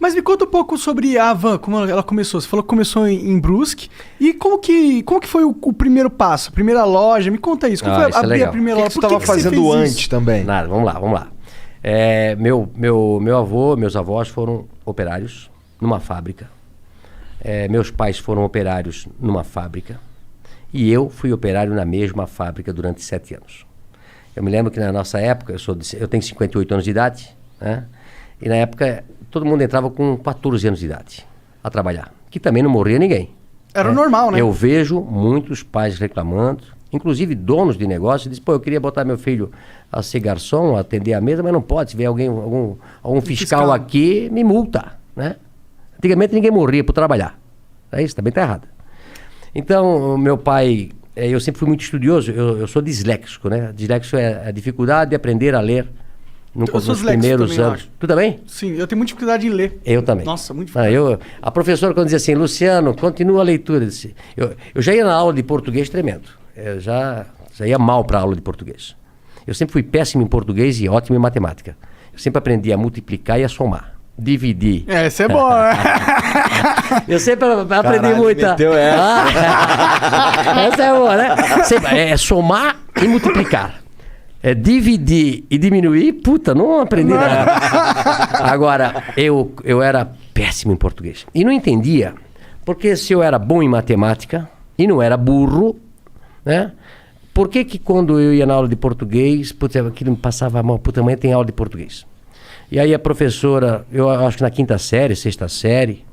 Mas me conta um pouco sobre a Havan, como ela começou. Você falou que começou em Brusque. E como que foi o primeiro passo? A primeira loja? Me conta isso. Como foi abrir a primeira loja? O que você estava fazendo antes também? Nada, vamos lá. Meu avô, meus avós foram operários numa fábrica. Meus pais foram operários numa fábrica. E eu fui operário na mesma fábrica durante 7 anos. Eu me lembro que na nossa época, eu tenho 58 anos de idade, né? E na época todo mundo entrava com 14 anos de idade a trabalhar, que também não morria ninguém. Era normal, né? Eu vejo muitos pais reclamando, inclusive donos de negócio, dizem, eu queria botar meu filho a ser garçom, a atender a mesa, mas não pode, se vier algum fiscal aqui, me multa, né? Antigamente ninguém morria por trabalhar. É isso, também está errado. Então, meu pai, eu sempre fui muito estudioso, eu sou disléxico, né? Disléxico é a dificuldade de aprender a ler nos primeiros anos. Tu também? Sim, eu tenho muita dificuldade em ler. Eu também. Nossa, muito difícil. A professora, quando dizia assim, Luciano, continua a leitura. Eu já ia na aula de português tremendo. Eu já ia mal para a aula de português. Eu sempre fui péssimo em português e ótimo em matemática. Eu sempre aprendi a multiplicar e a somar. Dividir. Isso é bom, né? Eu sempre aprendi muito. Essa é boa, né? É somar e multiplicar. Dividir e diminuir, não aprendi nada. Agora, eu era péssimo em português. E não entendia, porque se eu era bom em matemática e não era burro, né? Por que quando eu ia na aula de português, aquilo me passava mal, amanhã tem aula de português. E aí a professora, eu acho que na 5ª série, 6ª série,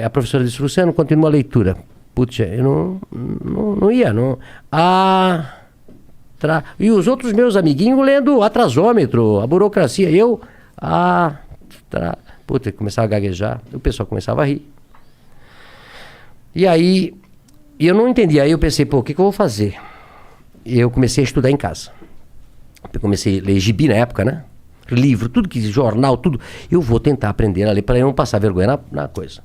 a professora disse, Luciano, continua a leitura. Eu não ia. E os outros meus amiguinhos lendo atrasômetro, a burocracia. Começava a gaguejar, o pessoal começava a rir. E aí, eu não entendia. Aí eu pensei, o que eu vou fazer? E eu comecei a estudar em casa. Eu comecei a ler gibi na época, né? Livro, tudo que jornal, tudo. Eu vou tentar aprender a ler para eu não passar vergonha na coisa.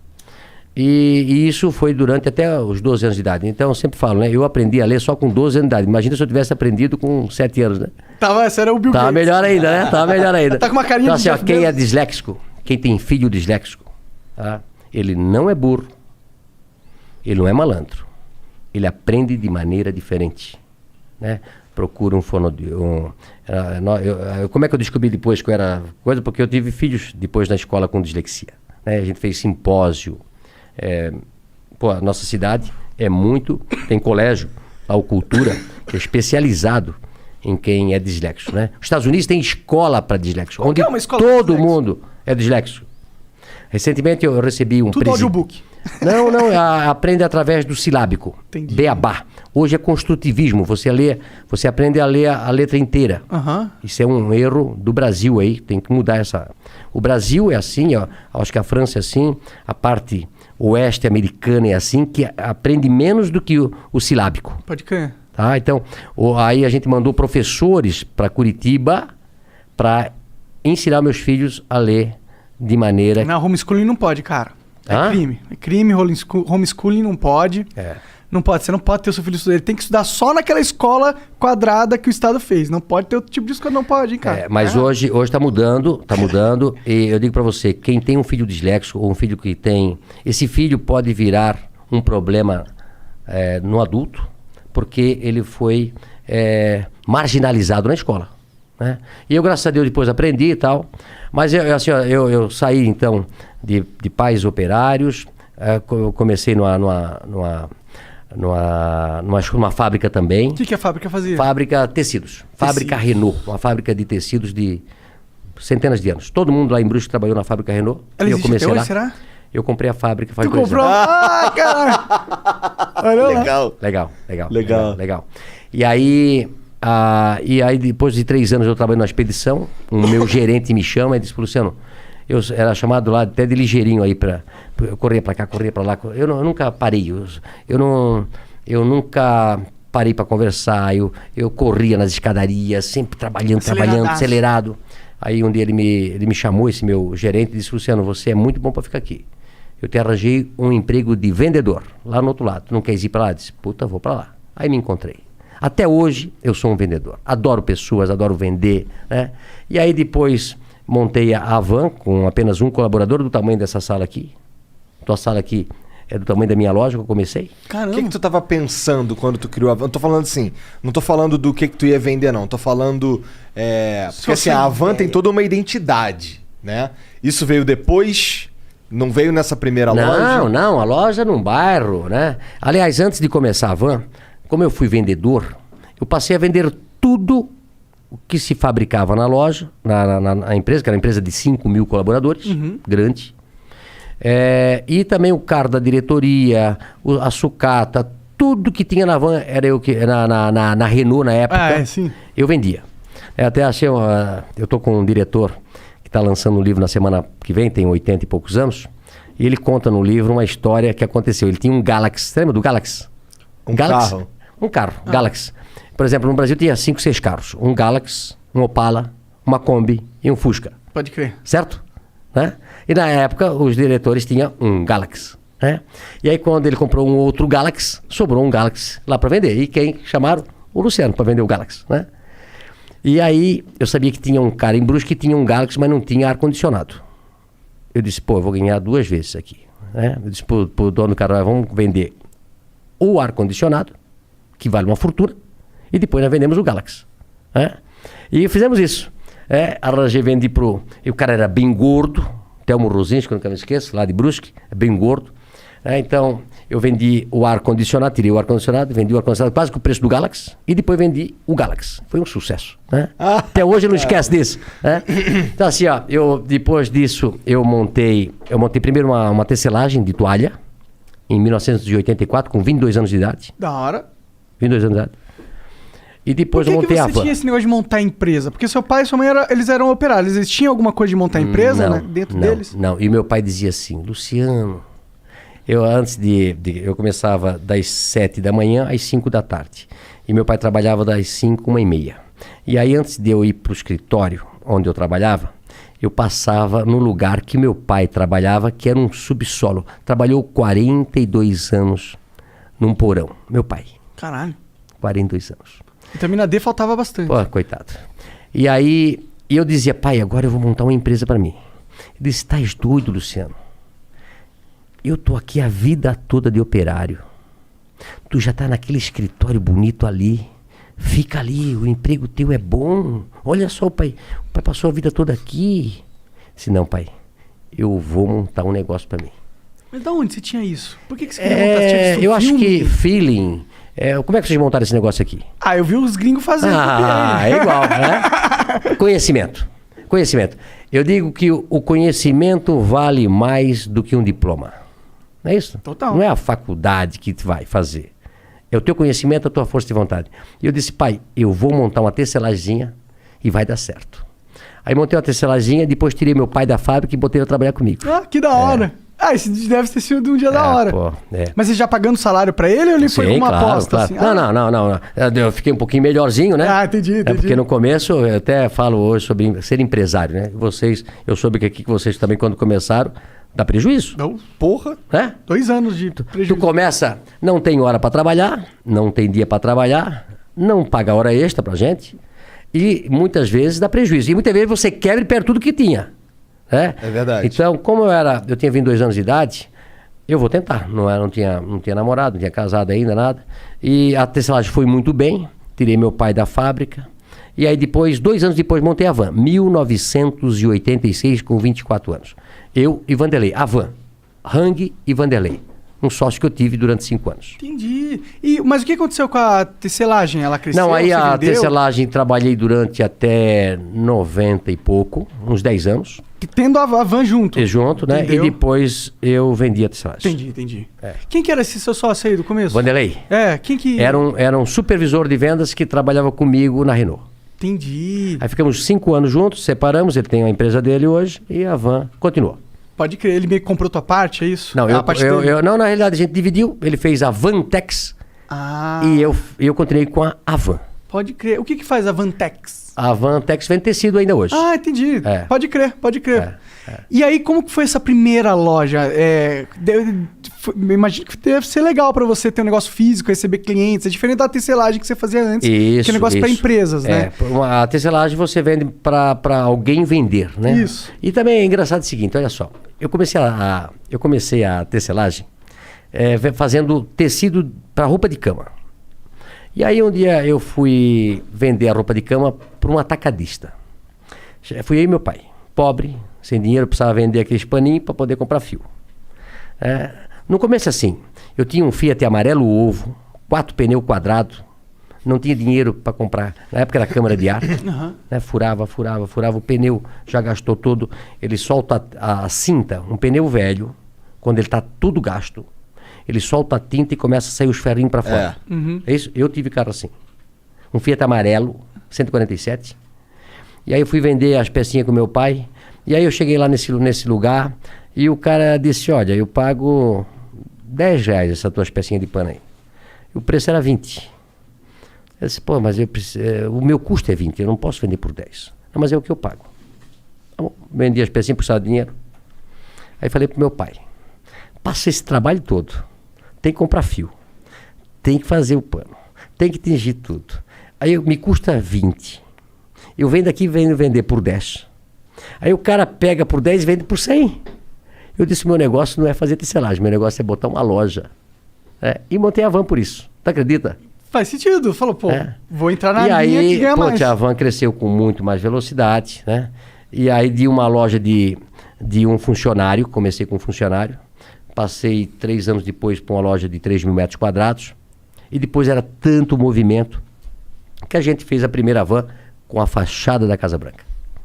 E isso foi durante até os 12 anos de idade. Então eu sempre falo, né? Eu aprendi a ler só com 12 anos de idade. Imagina se eu tivesse aprendido com 7 anos, né? Esse era o Bill Gates. Tava melhor ainda, né? Tava melhor ainda. Tá com uma carinha então, assim, quem é disléxico, quem tem filho disléxico, tá? Ele não é burro, ele não é malandro. Ele aprende de maneira diferente, né? Procura um fonoaudiólogo. Como é que eu descobri depois que eu era coisa? Porque eu tive filhos depois na escola com dislexia, né? A gente fez simpósio. A nossa cidade tem colégio, a Cultura, que é especializado em quem é disléxico, né? Os Estados Unidos tem escola para disléxico, onde todo mundo é disléxico. Recentemente eu recebi um tudo audiobook. Não, aprende através do silábico. Entendi. Beabá. Hoje é construtivismo, você aprende a ler a letra inteira. Isso é um erro do Brasil aí, tem que mudar essa... O Brasil é assim, acho que a França é assim, a parte oeste americana é assim, que aprende menos do que o silábico. Pode crer. Tá? Então, aí a gente mandou professores para Curitiba para ensinar meus filhos a ler de maneira... Não, homeschooling não pode, cara. Crime. É crime, homeschooling não pode. Não pode, você não pode ter o seu filho estudar. Ele tem que estudar só naquela escola quadrada que o Estado fez. Não pode ter outro tipo de escola, não pode, hein, cara. Mas hoje tá mudando. E eu digo para você, quem tem um filho disléxico ou um filho que tem... Esse filho pode virar um problema no adulto, porque ele foi marginalizado na escola, né? E eu, graças a Deus, depois aprendi e tal. Mas eu saí, então, de pais operários. Eu comecei numa fábrica também. O que a fábrica fazia? Fábrica tecidos. Fábrica Renault. Uma fábrica de tecidos de centenas de anos. Todo mundo lá em Brusque trabalhou na fábrica Renault. Ela existe até hoje, lá. será? Eu comprei a fábrica faz 2 anos. Tu comprou? Cara! Legal. E aí, depois de 3 anos eu trabalhei numa expedição. O meu gerente me chama e disse, Luciano, eu era chamado lá até de ligeirinho aí eu corria para cá, corria para lá. Eu nunca parei. Eu nunca parei para conversar. Eu corria nas escadarias, sempre trabalhando, acelerado. Aí um dia ele me chamou, esse meu gerente, e disse, Luciano, você é muito bom para ficar aqui. Eu te arranjei um emprego de vendedor, lá no outro lado. Tu não queres ir para lá? Eu disse, vou para lá. Aí me encontrei. Até hoje eu sou um vendedor. Adoro pessoas, adoro vender, né? E aí depois montei a van com apenas um colaborador do tamanho dessa sala aqui. Tua sala aqui é do tamanho da minha loja que eu comecei. Caramba. O que tu tava pensando quando tu criou a van? Não tô falando assim, não tô falando do que tu ia vender, não. Tô falando... porque assim, a van tem toda uma identidade, né? Isso veio depois... Não veio nessa primeira loja? Não, a loja num bairro, né? Aliás, antes de começar a van, como eu fui vendedor, eu passei a vender tudo o que se fabricava na loja, na empresa, que era uma empresa de 5 mil colaboradores, grande. E também o carro da diretoria, a sucata, tudo que tinha na van, era eu que na Renault na época, sim. eu vendia. Até achei, eu tô com um diretor que está lançando um livro na semana que vem, tem 80 e poucos anos, e ele conta no livro uma história que aconteceu. Ele tinha um Galaxy, você lembra do Galaxy? Carro? Um carro, Galaxy. Por exemplo, no Brasil tinha 5, 6 carros. Um Galaxy, um Opala, uma Kombi e um Fusca. Pode crer. Certo? Né? E na época, os diretores tinham um Galaxy. Né? E aí, quando ele comprou um outro Galaxy, sobrou um Galaxy lá para vender. E quem chamaram? O Luciano, para vender o Galaxy. Né? E aí, eu sabia que tinha um cara em Brusque que tinha um Galaxy, mas não tinha ar-condicionado. Eu disse, eu vou ganhar 2 vezes aqui. Né? Eu disse pro dono do carro, vamos vender o ar-condicionado, que vale uma fortuna, e depois nós vendemos o Galaxy. Né? E fizemos isso. Arranjei, vendi pro... E o cara era bem gordo, Telmo Rosinski, que eu nunca me esqueço, lá de Brusque, bem gordo. Então, eu vendi o ar-condicionado, tirei o ar-condicionado, vendi o ar-condicionado quase com o preço do Galaxy, e depois vendi o Galaxy. Foi um sucesso. Né? Até hoje eu não esqueço disso. Né? Então, assim, depois disso, eu montei primeiro uma tecelagem de toalha, em 1984, com 22 anos de idade. Da hora. 22 anos de idade. E depois eu montei a van. Por que você tinha esse negócio de montar empresa? Porque seu pai e sua mãe eles eram operários. Eles tinham alguma coisa de montar empresa, né? Dentro deles? Não. E meu pai dizia assim, Luciano, eu começava das 7 da manhã às 5 da tarde. E meu pai trabalhava das 5, 1h30. E aí, antes de eu ir para o escritório onde eu trabalhava, eu passava no lugar que meu pai trabalhava, que era um subsolo. Trabalhou 42 anos num porão. Meu pai. Caralho. 42 anos. Vitamina D faltava bastante. Pô, coitado. E aí, eu dizia, pai, agora eu vou montar uma empresa para mim. Ele disse, estás doido, Luciano? Eu tô aqui a vida toda de operário. Tu já tá naquele escritório bonito ali. Fica ali, o emprego teu é bom. Olha só, pai. O pai passou a vida toda aqui. Disse, não, pai, eu vou montar um negócio para mim. Mas de onde você tinha isso? Por que você queria montar? Você tinha visto eu acho filme? que feeling... como é que vocês montaram esse negócio aqui? Eu vi os gringos fazendo. É igual, né? Conhecimento. Eu digo que o conhecimento vale mais do que um diploma. Não é isso? Total. Não é a faculdade que vai fazer. É o teu conhecimento, a tua força de vontade. E eu disse, pai, eu vou montar uma tecelaginha e vai dar certo. Aí montei uma tecelaginha, depois tirei meu pai da fábrica e botei ele a trabalhar comigo. Que da hora. Esse deve ter sido um dia da hora. Mas você já pagando salário pra ele ou ele foi com uma aposta? Claro. Assim? Não. Eu fiquei um pouquinho melhorzinho, né? Entendi. Porque no começo, eu até falo hoje sobre ser empresário, né? Eu soube que aqui que vocês também, quando começaram, dá prejuízo. Não, porra. 2 anos de prejuízo. Tu começa, não tem hora pra trabalhar, não tem dia pra trabalhar, não paga hora extra pra gente e muitas vezes dá prejuízo. E muitas vezes você quebra e perde tudo que tinha. É verdade. Então, como eu tinha 22 anos de idade, eu vou tentar. Não tinha namorado, não tinha casado ainda, nada. E a tecelagem foi muito bem. Tirei meu pai da fábrica. E aí depois, 2 anos depois, montei a van. 1986, com 24 anos. Eu e Vanderlei. A van. Hang e Vanderlei. Um sócio que eu tive durante 5 anos. Entendi. Mas o que aconteceu com a tecelagem? Ela cresceu? Não, aí a vendeu? tecelagem trabalhei durante até 90 e pouco, uns 10 anos. Tendo a van junto. Junto, né? Entendeu? E depois eu vendi a tecelagem. Entendi. Quem que era esse seu sócio aí do começo? Vanderlei. Quem que... Era um supervisor de vendas que trabalhava comigo na Renault. Entendi. Aí ficamos 5 anos juntos, separamos, ele tem a empresa dele hoje e a van continuou. Pode crer, ele meio que comprou tua parte, é isso? Não, não, na realidade a gente dividiu, ele fez a Vantex e eu continuei com a van. Pode crer. O que faz a Vantex? A Vantex vende tecido ainda hoje. Entendi. Pode crer. E aí, como que foi essa primeira loja? imagino que deve ser legal pra você ter um negócio físico, receber clientes. É diferente da tecelagem que você fazia antes, que é negócio pra empresas, né? A tecelagem você vende pra alguém vender, né? Isso. E também é engraçado o seguinte, olha só. Eu comecei a tecelagem fazendo tecido pra roupa de cama. E aí um dia eu fui vender a roupa de cama para um atacadista. Fui eu e meu pai, pobre, sem dinheiro, precisava vender aqueles paninhos para poder comprar fio. No começo assim, eu tinha um Fiat amarelo ovo, 4 pneus quadrados, não tinha dinheiro para comprar. Na época era câmara de ar, né? Furava, o pneu já gastou todo. Ele solta a cinta, um pneu velho, quando ele está tudo gasto, ele solta a tinta e começa a sair os ferrinhos para fora. É isso? Eu tive carro assim. Um Fiat amarelo, 147. E aí eu fui vender as pecinhas com meu pai. E aí eu cheguei lá nesse lugar e o cara disse, olha, eu pago R$10 essas tuas pecinhas de pano aí. E o preço era 20. Eu disse, pô, mas o meu custo é 20, eu não posso vender por 10. Não, mas é o que eu pago. Tá bom, vendi as pecinhas, precisava de dinheiro. Aí falei pro meu pai, passa esse trabalho todo. Tem que comprar fio, tem que fazer o pano, tem que tingir tudo. Aí me custa 20. Eu venho daqui e venho vender por 10. Aí o cara pega por 10 e vende por 100. Eu disse, meu negócio não é fazer tecelagem, meu negócio é botar uma loja. E montei a Van por isso. Tu acredita? Faz sentido. Falou, pô, vou entrar na linha que ganha mais. A Van cresceu com muito mais velocidade, né? E aí de uma loja de um funcionário, comecei com um funcionário, passei 3 anos depois para uma loja de 3.000 metros quadrados. E depois era tanto movimento que a gente fez a primeira Van com a fachada da Casa Branca.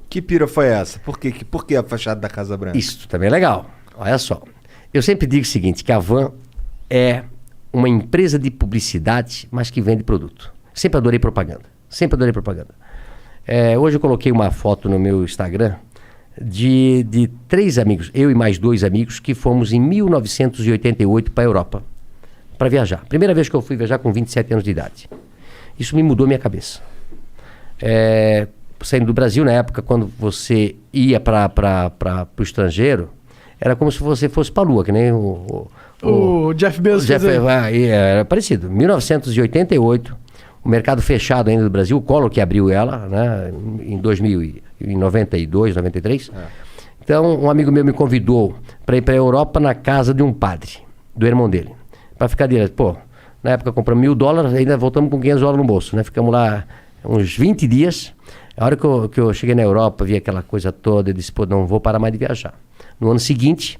Que pira foi essa? Por que a fachada da Casa Branca? Isso também é legal. Olha só. Eu sempre digo o seguinte, que a Van é uma empresa de publicidade, mas que vende produto. Sempre adorei propaganda. Hoje eu coloquei uma foto no meu Instagram de 3 amigos, eu e mais 2 amigos, que fomos em 1988 para a Europa, para viajar. Primeira vez que eu fui viajar com 27 anos de idade. Isso me mudou minha cabeça. Saindo do Brasil, na época, quando você ia para o estrangeiro, era como se você fosse para a Lua, que nem o Jeff Bezos. Era parecido. 1988, o mercado fechado ainda do Brasil, o Collor que abriu ela, né, em 92, 93. Então, um amigo meu me convidou para ir para a Europa na casa de um padre, do irmão dele, para ficar direto. Pô, na época compramos $1.000, ainda voltamos com $500 no bolso, né? Ficamos lá uns 20 dias. A hora que eu cheguei na Europa, vi aquela coisa toda, eu disse, pô, não vou parar mais de viajar. No ano seguinte,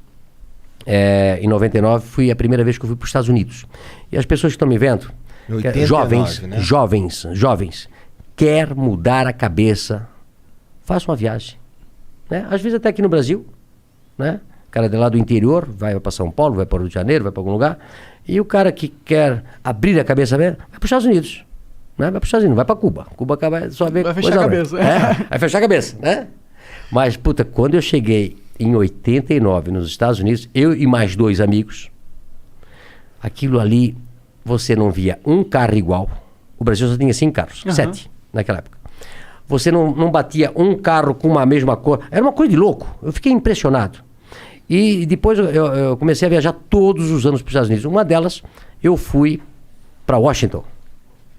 em 99, foi a primeira vez que eu fui para os Estados Unidos. E as pessoas que estão me vendo, 89, né? jovens, quer mudar a cabeça, faça uma viagem. Né? Às vezes até aqui no Brasil, né? O cara de lá do interior, vai para São Paulo, vai para o Rio de Janeiro, vai para algum lugar, e o cara que quer abrir a cabeça, vai para os Estados Unidos. Né? Vai para os Estados Unidos, vai para Cuba. Cuba vai só ver... Vai fechar a cabeça. Vai fechar a cabeça, né? Mas, puta, quando eu cheguei em 89 nos Estados Unidos, eu e mais 2 amigos, aquilo ali, você não via um carro igual. O Brasil só tinha 5 carros, 7 naquela época. Você não batia um carro com uma mesma cor. Era uma coisa de louco. Eu fiquei impressionado. E depois eu comecei a viajar todos os anos para os Estados Unidos. Uma delas, eu fui para Washington.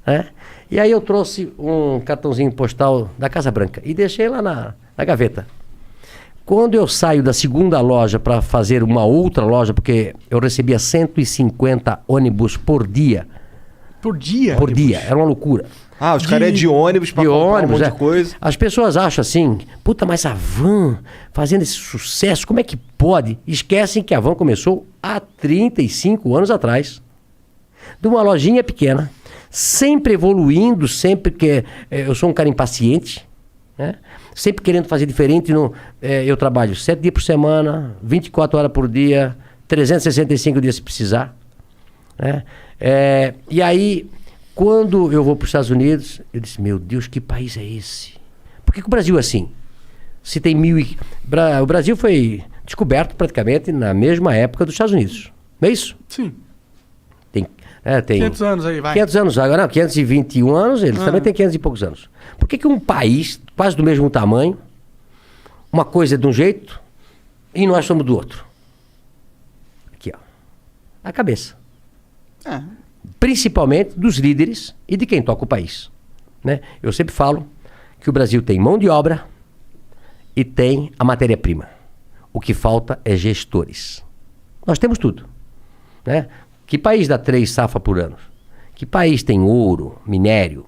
Né? E aí eu trouxe um cartãozinho postal da Casa Branca e deixei lá na gaveta. Quando eu saio da segunda loja para fazer uma outra loja, porque eu recebia 150 ônibus por dia. Por dia? Por dia, era uma loucura. Os caras de ônibus para comprar um monte de coisa. As pessoas acham assim, puta, mas a Van fazendo esse sucesso, como é que pode? Esquecem que a Van começou há 35 anos atrás. De uma lojinha pequena, sempre evoluindo, sempre que... eu sou um cara impaciente, né? Sempre querendo fazer diferente. Eu trabalho 7 dias por semana, 24 horas por dia, 365 dias se precisar. Né? E aí, quando eu vou para os Estados Unidos, eu disse, meu Deus, que país é esse? Por que o Brasil é assim? Se tem o Brasil foi descoberto praticamente na mesma época dos Estados Unidos. Não é isso? Sim. Tem 500 anos aí, vai. 500 anos, agora não, 521 anos, eles também têm 500 e poucos anos. Por que um país quase do mesmo tamanho, uma coisa é de um jeito e nós somos do outro? Aqui, ó. A cabeça. É. Principalmente dos líderes e de quem toca o país. Né? Eu sempre falo que o Brasil tem mão de obra e tem a matéria-prima. O que falta é gestores. Nós temos tudo. Né? Que país dá 3 safras por ano? Que país tem ouro, minério?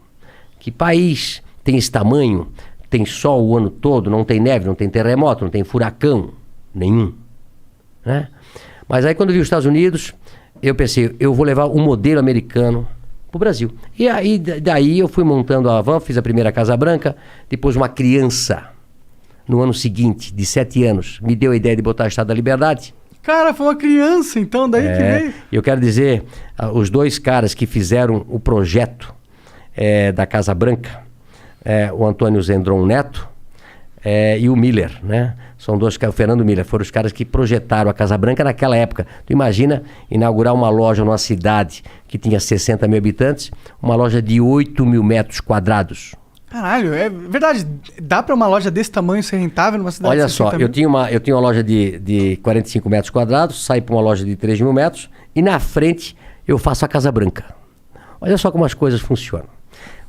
Que país tem esse tamanho, tem sol o ano todo, não tem neve, não tem terremoto, não tem furacão? Nenhum. Né? Mas aí quando eu vi os Estados Unidos, eu pensei, eu vou levar um modelo americano para o Brasil. E aí daí eu fui montando a Havan, fiz a primeira Casa Branca, depois uma criança, no ano seguinte, de 7 anos, me deu a ideia de botar o Estado da Liberdade. Cara, foi uma criança, então, daí que veio. Eu quero dizer, os 2 caras que fizeram o projeto da Casa Branca, o Antônio Zendron Neto e o Miller, né? São 2 caras, o Fernando Miller, foram os caras que projetaram a Casa Branca naquela época. Tu imagina inaugurar uma loja numa cidade que tinha 60 mil habitantes, uma loja de 8 mil metros quadrados. Caralho, é verdade. Dá pra uma loja desse tamanho ser rentável numa cidade Olha de só, eu tinha uma loja de 45 metros quadrados, saí para uma loja de 3 mil metros e na frente eu faço a Casa Branca. Olha só como as coisas funcionam.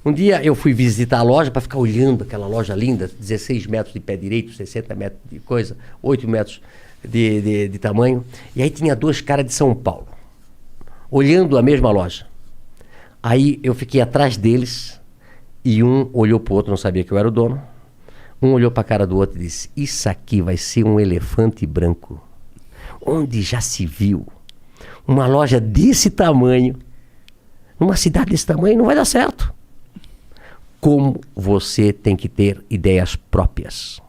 Um dia eu fui visitar a loja para ficar olhando aquela loja linda, 16 metros de pé direito, 60 metros de coisa, 8 metros de tamanho. E aí tinha 2 caras de São Paulo, olhando a mesma loja. Aí eu fiquei atrás deles e um olhou para o outro, não sabia que eu era o dono. Um olhou para a cara do outro e disse, isso aqui vai ser um elefante branco. Onde já se viu uma loja desse tamanho, numa cidade desse tamanho, não vai dar certo. Como você tem que ter ideias próprias.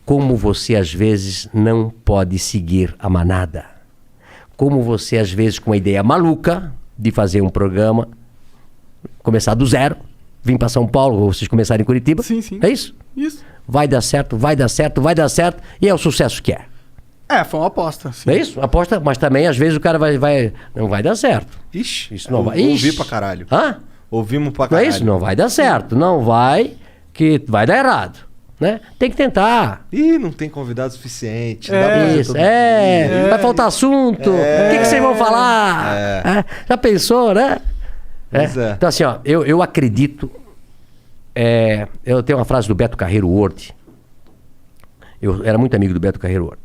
Como você, às vezes, não pode seguir a manada. Como você, às vezes, com uma ideia maluca de fazer um programa, começar do zero, vir para São Paulo, ou vocês começarem em Curitiba. Sim, sim. É isso? Isso. Vai dar certo, vai dar certo, vai dar certo, e é o sucesso que é. Foi uma aposta. Sim. Não é isso? Aposta, mas também, às vezes, o cara não vai dar certo. Ixi, Isso não vai. Ouvi Ixi. pra caralho. Hã? Ouvimos pra Não caralho. é isso? Não vai dar certo. Não vai, que vai dar errado. Né? Tem que tentar. Ih, não tem convidado suficiente. Isso, vai faltar assunto. O que vocês vão falar? Já pensou, né? Pois é. Então, assim, ó, eu acredito. Eu tenho uma frase do Beto Carreiro Worth. Eu era muito amigo do Beto Carreiro Worth.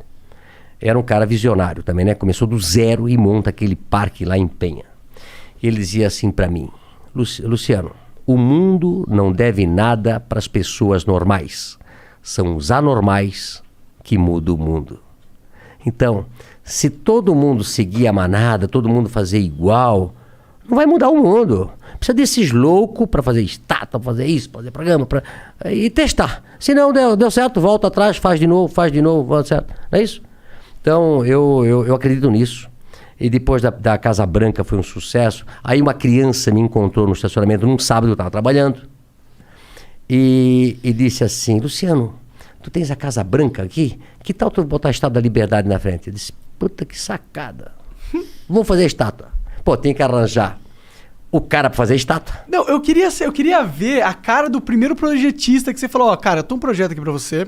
Era um cara visionário também, né? Começou do zero e monta aquele parque lá em Penha. Ele dizia assim pra mim, Luciano, o mundo não deve nada para as pessoas normais. São os anormais que mudam o mundo. Então, se todo mundo seguir a manada, todo mundo fazer igual, não vai mudar o mundo. Precisa desses loucos para fazer estátua, fazer isso, fazer programa, e testar. Se não deu certo, volta atrás, faz de novo, volta certo. Não é isso? Então, eu acredito nisso. E depois da Casa Branca foi um sucesso. Aí uma criança me encontrou no estacionamento num sábado, eu estava trabalhando. E disse assim, Luciano, tu tens a Casa Branca aqui? Que tal tu botar a Estátua da Liberdade na frente? Eu disse, puta que sacada. Vou fazer a estátua. Pô, tem que arranjar o cara para fazer a estátua. Não, eu queria ver a cara do primeiro projetista que você falou, cara, eu tô um projeto aqui para você.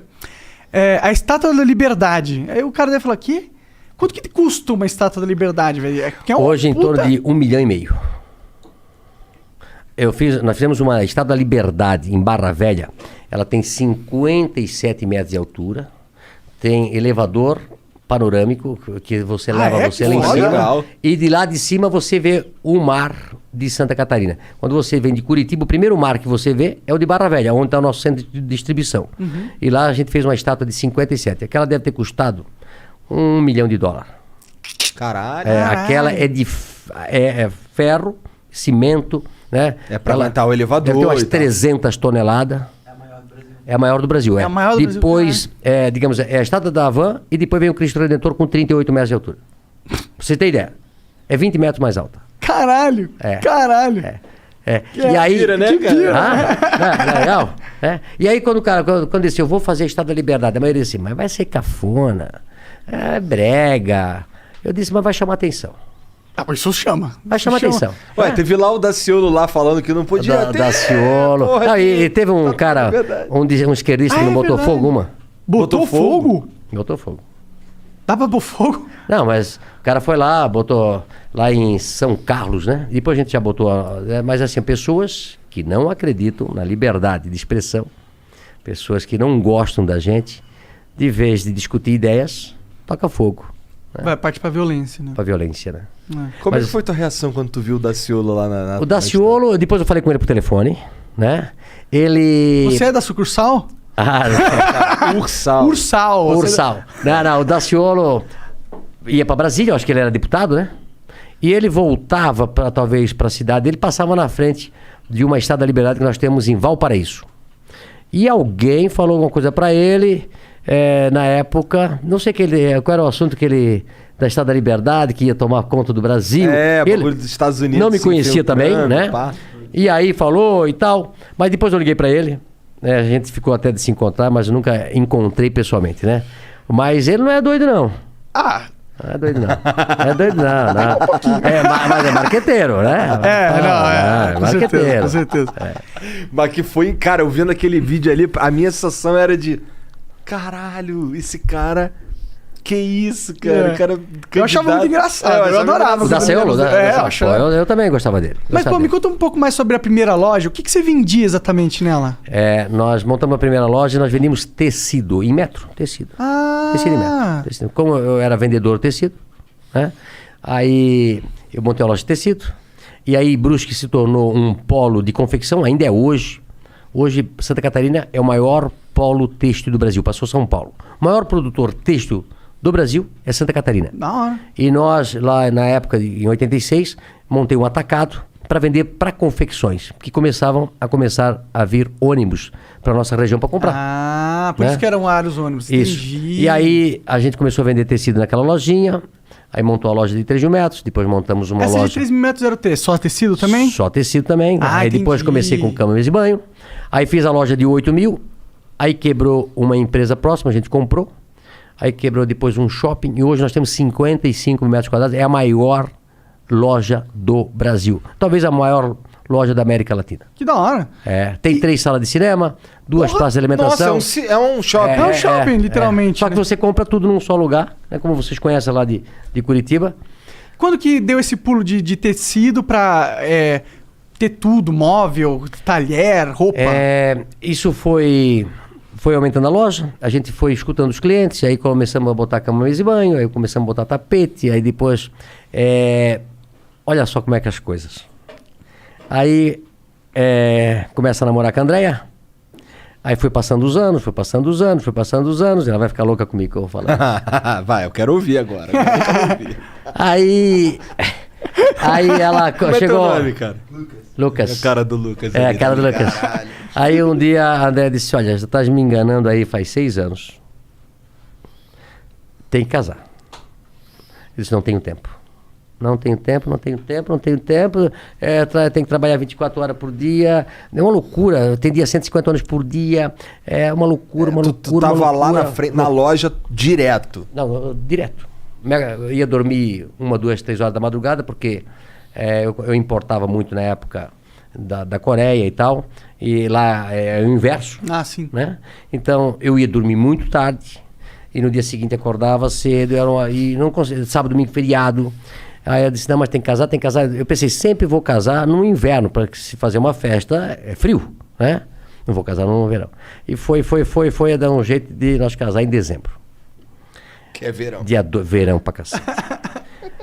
A Estátua da Liberdade. Aí o cara deve falar, quê? Quanto que custa uma Estátua da Liberdade, velho? Hoje em torno de 1,5 milhão. Nós fizemos uma Estátua da Liberdade em Barra Velha. Ela tem 57 metros de altura. Tem elevador panorâmico que você leva você lá em cima. Legal. E de lá de cima você vê o mar de Santa Catarina. Quando você vem de Curitiba, o primeiro mar que você vê é o de Barra Velha, onde está o nosso centro de distribuição. Uhum. E lá a gente fez uma estátua de 57. Aquela deve ter custado $1 milhão. Caralho. Aquela é de ferro, cimento, né? É pra aguentar o elevador. Deve ter umas 300 toneladas. É a maior do Brasil. É a maior do depois, Brasil. Digamos, é a Estátua da Havan e depois vem o Cristo Redentor com 38 metros de altura. Pra você ter ideia. É 20 metros mais alta. Caralho! Caralho! E aí, pira, né, cara? Legal. E aí quando o cara, quando disse, eu vou fazer a Estátua da Liberdade, a maioria disse, mas vai ser cafona, é brega. Eu disse, mas vai chamar atenção. Mas isso chama. Vai chamar atenção. Ué, teve lá o Daciolo lá falando que não podia ter. Daciolo. E teve um cara, um esquerdista que não botou fogo uma. Botou fogo? Botou fogo. Dá pra pôr fogo? Não, mas o cara foi lá, botou lá em São Carlos, né? Depois a gente já botou... Mas assim, pessoas que não acreditam na liberdade de expressão, pessoas que não gostam da gente, de vez de discutir ideias, toca fogo. Né? Vai partir pra violência, né? Pra violência, né? Como é que foi tua reação quando tu viu o Daciolo lá na O Daciolo, depois eu falei com ele por telefone, né? Ele... Você é da sucursal? Ursal. Ursal. Não, o Daciolo ia para Brasília, eu acho que ele era deputado, né? E ele voltava talvez para a cidade, ele passava na frente de uma Estátua da Liberdade que nós temos em Valparaíso. E alguém falou alguma coisa para ele, na época, não sei qual era o assunto que ele... da Estátua da Liberdade, que ia tomar conta do Brasil. Ele dos Estados Unidos. Não me conhecia também, né? Pá. E aí falou e tal. Mas depois eu liguei para ele. Né? A gente ficou até de se encontrar, mas eu nunca encontrei pessoalmente, né? Mas ele não é doido, não. Não é doido, não. Não é doido, não. Mas é marqueteiro, né? É marqueteiro. Com certeza. Mas que foi, cara, eu vendo aquele vídeo ali, a minha sensação era de... Caralho, esse cara... Que isso, cara? O cara eu achava muito engraçado, eu adorava. O Daciolo? Eu também gostava dele. Mas, me conta um pouco mais sobre a primeira loja. O que você vendia exatamente nela? Nós montamos a primeira loja e nós vendíamos tecido, em metro, tecido. Tecido em metro. Tecido. Como eu era vendedor de tecido, né? Aí eu montei a loja de tecido. E aí Brusque se tornou um polo de confecção, ainda é hoje. Hoje, Santa Catarina é o maior polo têxtil do Brasil, passou São Paulo. O maior produtor têxtil do Brasil é Santa Catarina. Da hora. E nós, lá na época, em 86, montei um atacado para vender para confecções, que começar a vir ônibus para nossa região para comprar. Por isso que eram vários ônibus. Isso. Entendi. E aí a gente começou a vender tecido naquela lojinha, aí montou a loja de 3 mil metros, depois montamos uma loja... Essa de 3 mil metros era o quê? Só tecido também? Só tecido também. Aí depois comecei com cama, mesa e banho. Aí fiz a loja de 8 mil, aí quebrou uma empresa próxima, a gente comprou. Aí quebrou depois um shopping e hoje nós temos 55 mil metros quadrados. É a maior loja do Brasil. Talvez a maior loja da América Latina. Que da hora. Tem 3 salas de cinema, 2 praças de alimentação. Nossa, é um shopping. É um shopping, literalmente. Só que você compra tudo num só lugar, né? Como vocês conhecem lá de Curitiba. Quando que deu esse pulo de tecido pra ter tudo, móvel, talher, roupa? Isso foi aumentando a loja, a gente foi escutando os clientes, aí começamos a botar cama, mesa e banho, aí começamos a botar tapete, aí depois... olha só como é que as coisas. Aí começa a namorar com a Andréia, aí foi passando os anos, ela vai ficar louca comigo que eu vou falar. Vai, eu quero ouvir agora. Aí ela Como chegou... é teu nome, cara? Lucas. É a cara do Lucas. A cara do Lucas. Caralho. Aí um dia a André disse, olha, você estás me enganando aí faz 6 anos. Tem que casar. Eu disse, não tenho tempo. Não tenho tempo. Tem que trabalhar 24 horas por dia. É uma loucura. Eu atendia 150 horas por dia. É uma loucura, Tu tava lá na frente, na loja direto? Não, direto. Eu ia dormir 1, 2, 3 horas da madrugada, porque eu importava muito na época da Coreia e tal, e lá é o inverso. Sim. Né? Então eu ia dormir muito tarde, e no dia seguinte acordava cedo, e não conseguia, sábado, domingo, feriado. Aí eu disse, não, mas tem que casar. Eu pensei, sempre vou casar no inverno, para se fazer uma festa, é frio, né? Não vou casar no verão. E foi a dar um jeito de nós casar em dezembro. Que é verão. Verão pra cacete.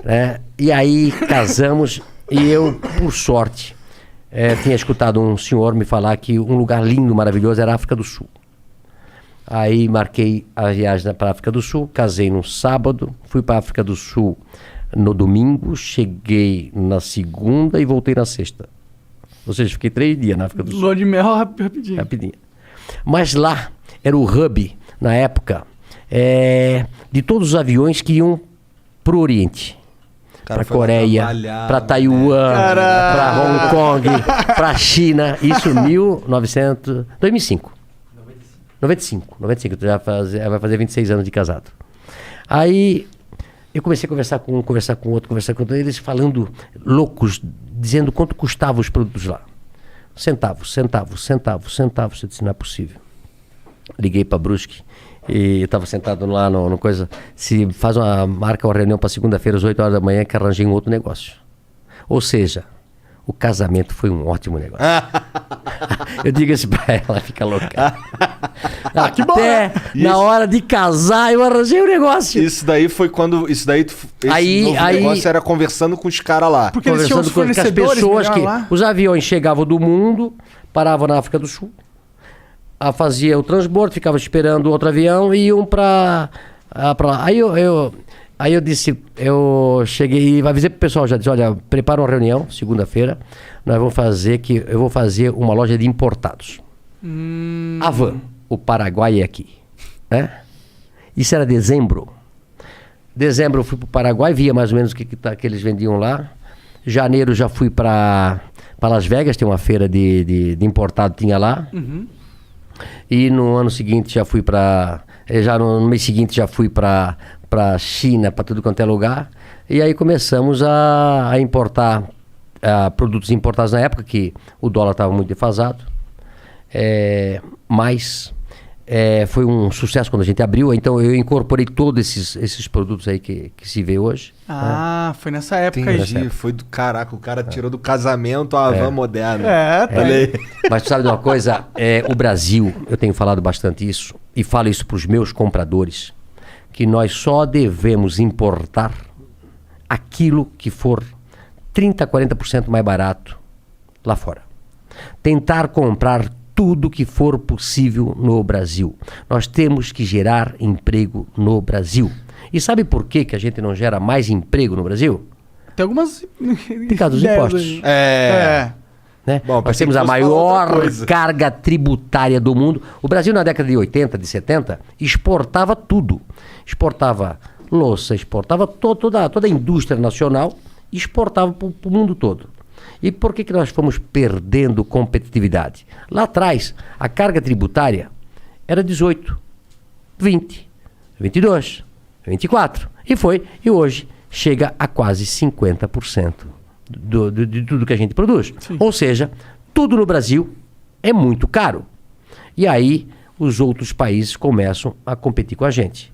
Né? E aí casamos e eu, por sorte, tinha escutado um senhor me falar que um lugar lindo, maravilhoso era a África do Sul. Aí marquei a viagem para a África do Sul, casei no sábado, fui para a África do Sul no domingo, cheguei na segunda e voltei na sexta. Ou seja, fiquei 3 dias na África do Sul. Lua de mel rapidinho. Mas lá era o hub, na época, de todos os aviões que iam para o Oriente. Para Coreia, para Taiwan, para Hong Kong, para China. Isso em 2005. 95. Vai fazer 26 anos de casado. Aí eu comecei a conversar com um, conversar com outro, eles falando loucos, dizendo quanto custavam os produtos lá. Centavos. Eu disse, não é possível. Liguei para Brusque. E eu estava sentado lá no coisa. Marca uma reunião para segunda-feira às 8 horas da manhã que arranjei um outro negócio. Ou seja, o casamento foi um ótimo negócio. Eu digo assim pra ela, fica louca. Que bom, Até na hora de casar eu arranjei um negócio. Isso daí foi quando... Esse negócio era conversando com os caras lá. Porque eles tinham os com as fornecedores pessoas que... lá. Os aviões chegavam do mundo, paravam na África do Sul, fazia o transbordo, ficava esperando o outro avião e iam pra lá. Aí eu disse, eu cheguei e avisei pro pessoal, já disse, olha, prepara uma reunião, segunda-feira, eu vou fazer uma loja de importados. Avan, o Paraguai é aqui, né? Isso era dezembro. Dezembro eu fui pro Paraguai, via mais ou menos o que eles vendiam lá. Janeiro já fui para Las Vegas, tem uma feira de importado, tinha lá. E no ano seguinte já fui no mês seguinte já fui para China, para tudo quanto é lugar. E aí começamos a importar produtos importados na época, que o dólar estava muito defasado. Mas foi um sucesso quando a gente abriu. Então eu incorporei todos esses produtos aí que se vê hoje. Foi nessa época aí. Entendi, foi do caraca, o cara tirou do casamento a Havan moderna. Tá aí. Mas tu sabe de uma coisa? O Brasil, eu tenho falado bastante isso, e falo isso para os meus compradores, que nós só devemos importar aquilo que for 30%, 40% mais barato lá fora. Tentar comprar tudo que for possível no Brasil. Nós temos que gerar emprego no Brasil. E sabe por que a gente não gera mais emprego no Brasil? Tem algumas... Por causa dos impostos. Né? Bom, nós temos a maior carga tributária do mundo. O Brasil, na década de 80, de 70, exportava tudo. Exportava louça, exportava toda a indústria nacional, exportava para o mundo todo. E por que nós fomos perdendo competitividade? Lá atrás, a carga tributária era 18, 20, 22, 24. E hoje chega a quase 50% de tudo que a gente produz. Sim. Ou seja, tudo no Brasil é muito caro. E aí os outros países começam a competir com a gente.